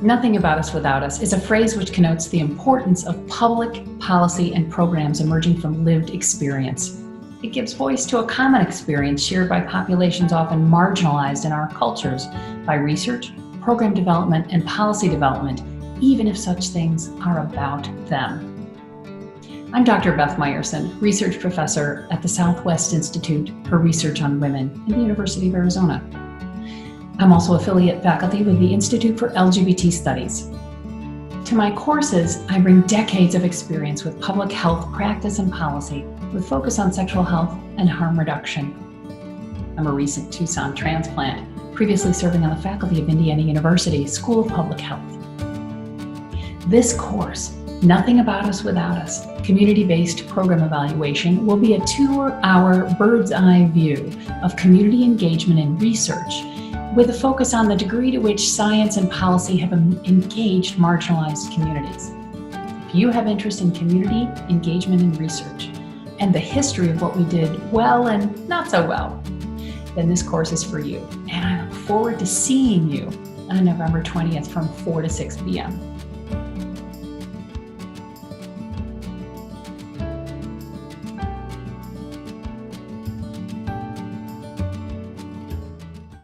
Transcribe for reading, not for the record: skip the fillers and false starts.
Nothing about us without us is a phrase which connotes the importance of public policy and programs emerging from lived experience. It gives voice to a common experience shared by populations often marginalized in our cultures by research, program development, and policy development, even if such things are about them. I'm Dr. Beth Meyerson, research professor at the Southwest Institute for Research on Women in the University of Arizona. I'm also affiliate faculty with the Institute for LGBT Studies. To my courses, I bring decades of experience with public health practice and policy with focus on sexual health and harm reduction. I'm a recent Tucson transplant, previously serving on the faculty of Indiana University School of Public Health. This course, Nothing About Us Without Us, community-based program evaluation, will be a 2-hour bird's eye view of community engagement and research with a focus on the degree to which science and policy have engaged marginalized communities. If you have interest in community engagement and research and the history of what we did well and not so well, then this course is for you. And I look forward to seeing you on November 20th from 4 to 6 p.m.